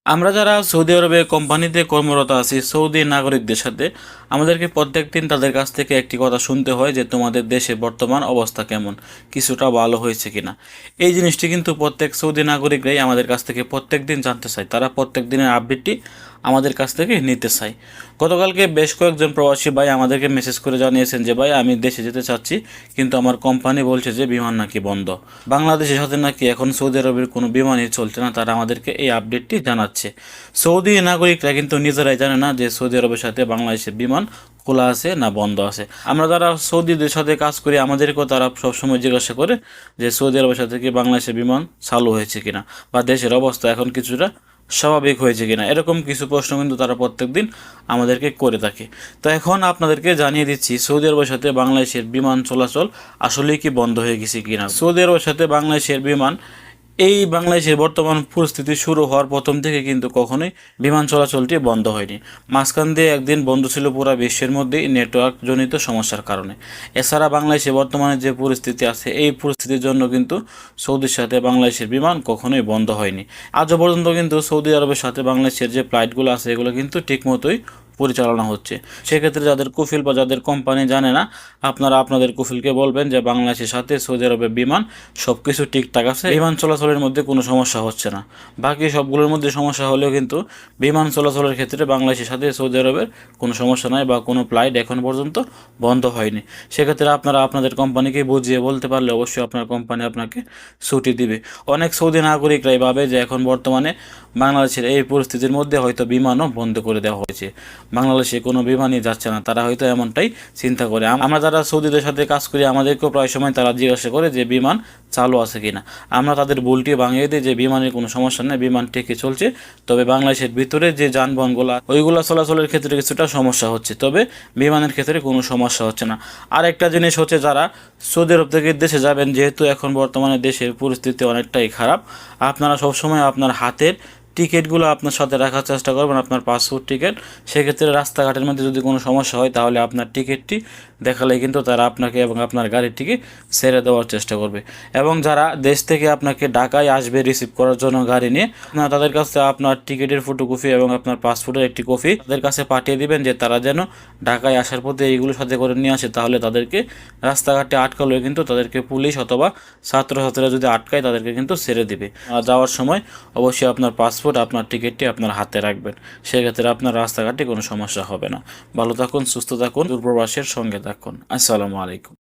আমরা যারা সৌদি আরবে কোম্পানিতে কর্মরত আছি সৌদি নাগরিকদের সাথে আমাদেরকে প্রত্যেকদিন তাদের কাছ থেকে একটি কথা শুনতে হয় যে তোমাদের দেশে বর্তমান অবস্থা কেমন, কিছুটা ভালো হয়েছে কিনা। এই জিনিসটি কিন্তু প্রত্যেক সৌদি নাগরিকরাই আমাদের কাছ থেকে প্রত্যেক দিন জানতে চায়, তারা প্রত্যেক দিনের আপডেটটি আমাদের কাছ থেকে নিতে চায়। গতকালকে বেশ কয়েকজন প্রবাসী ভাই আমাদেরকে মেসেজ করে জানিয়েছেন যে ভাই আমি দেশে যেতে চাচ্ছি, কিন্তু আমার কোম্পানি বলছে যে বিমান নাকি বন্ধ। বাংলাদেশের সাথে নাকি এখন সৌদি আরবের কোনো বিমানই চলছে না, তারা আমাদেরকে এই আপডেটটি জানাচ্ছে। সৌদি নাগরিকরা কিন্তু নিজেরাই জানে না যে সৌদি আরবের সাথে বাংলাদেশের বিমান খোলা আছে না বন্ধ আছে। আমরা যারা সৌদিদের সাথে কাজ করি আমাদেরকেও তারা সবসময় জিজ্ঞাসা করে যে সৌদি আরবের সাথে কি বাংলাদেশের বিমান চালু হয়েছে কিনা, বা দেশের অবস্থা এখন কিছুটা স্বাভাবিক হয়েছে কিনা, এরকম কিছু প্রশ্ন কিন্তু তারা প্রত্যেক দিন আমাদেরকে করে থাকে। তো এখন আপনাদেরকে জানিয়ে দিচ্ছি সৌদি আরবের সাথে বাংলাদেশের বিমান চলাচল আসলেই কি বন্ধ হয়ে গেছে কিনা। সৌদি আরবের সাথে বাংলাদেশের বিমান, এই বাংলাদেশের বর্তমান পরিস্থিতি শুরু হওয়ার প্রথম থেকে কিন্তু কখনোই বিমান চলাচলটি বন্ধ হয়নি। মাঝখান দিয়ে একদিন বন্ধ ছিল পুরো বিশ্বের মধ্যেই নেটওয়ার্ক জনিত সমস্যার কারণে। এছাড়া বাংলাদেশে বর্তমানে যে পরিস্থিতি আছে এই পরিস্থিতির জন্য কিন্তু সৌদির সাথে বাংলাদেশের বিমান কখনোই বন্ধ হয়নি। আজও পর্যন্ত কিন্তু সৌদি আরবের সাথে বাংলাদেশের যে ফ্লাইটগুলো আছে এগুলো কিন্তু ঠিকমতোই পরিচালনা হচ্ছে। সেক্ষেত্রে যাদের কুফিল বা যাদের কোম্পানি জানে না, আপনারা আপনাদের কুফিলকে বলবেন যে বাংলাদেশের সাথে সৌদি আরবের বিমান সব কিছু ঠিকঠাক আছে, বিমান চলাচলের মধ্যে কোনো সমস্যা হচ্ছে না। বাকি সবগুলোর মধ্যে সমস্যা হলেও কিন্তু বিমান চলাচলের ক্ষেত্রে বাংলাদেশের সাথে সৌদি আরবের কোনো সমস্যা নাই বা কোনো ফ্লাইট এখন পর্যন্ত বন্ধ হয়নি। সেক্ষেত্রে আপনারা আপনাদের কোম্পানিকে বুঝিয়ে বলতে পারলে অবশ্যই আপনার কোম্পানি আপনাকে ছুটি দিবে। অনেক সৌদি নাগরিকরাই ভাবে যে এখন বর্তমানে বাংলাদেশের এই পরিস্থিতির মধ্যে হয়তো বিমানও বন্ধ করে দেওয়া হয়েছে, বাংলাদেশে কোনো বিমানই যাচ্ছে না, তারা হয়তো এমনটাই চিন্তা করে। আমরা যারা সৌদিদের সাথে কাজ করি আমাদেরকেও প্রায় সময় তারা জিজ্ঞাসা করে যে বিমান চালু আছে কিনা। আমরা তাদের ভুলটি ভাঙিয়ে দিই যে বিমানের কোনো সমস্যা নেই, বিমান ঠিকই চলছে, তবে বাংলাদেশের ভিতরে যে যানবাহনগুলো ওইগুলো চলাচলের ক্ষেত্রে কিছুটা সমস্যা হচ্ছে, তবে বিমানের ক্ষেত্রে কোনো সমস্যা হচ্ছে না। আর একটা জিনিস হচ্ছে, যারা সৌদি আরব থেকে দেশে যাবেন, যেহেতু এখন বর্তমানে দেশের পরিস্থিতি অনেকটাই খারাপ, আপনারা সবসময় আপনার হাতের টিকিটগুলো আপনার সাথে রাখার চেষ্টা করবেন, আপনার পাসপোর্ট টিকিট। সেক্ষেত্রে রাস্তাঘাটের মধ্যে যদি কোনো সমস্যা হয় তাহলে আপনার টিকিটটি দেখালে কিন্তু তারা আপনাকে এবং আপনার গাড়িটিকে ছেড়ে দেওয়ার চেষ্টা করবে। এবং যারা দেশ থেকে আপনাকে ঢাকায় আসবে রিসিভ করার জন্য গাড়ি নিয়ে, আপনারা তাদের কাছে আপনার টিকিটের ফটোকপি এবং আপনার পাসপোর্টের একটি কপি তাদের কাছে পাঠিয়ে দিবেন, যে তারা যেন ঢাকায় আসার পথে এইগুলো সাথে করে নিয়ে আসে। তাহলে তাদেরকে রাস্তাঘাটে আটকালেও কিন্তু তাদেরকে পুলিশ অথবা ছাত্রছাত্রীরা যদি আটকায় তাদেরকে কিন্তু ছেড়ে দিবে। যাওয়ার সময় অবশ্যই আপনার পাসপোর্ট, আপনার টিকিটটি আপনার হাতে রাখবেন, সেক্ষেত্রে আপনার রাস্তাঘাটে কোনো সমস্যা হবে না। ভালো থাকুন, সুস্থ থাকুন, দূরপ্রবাসের সঙ্গে থাকুন। আসসালামু আলাইকুম।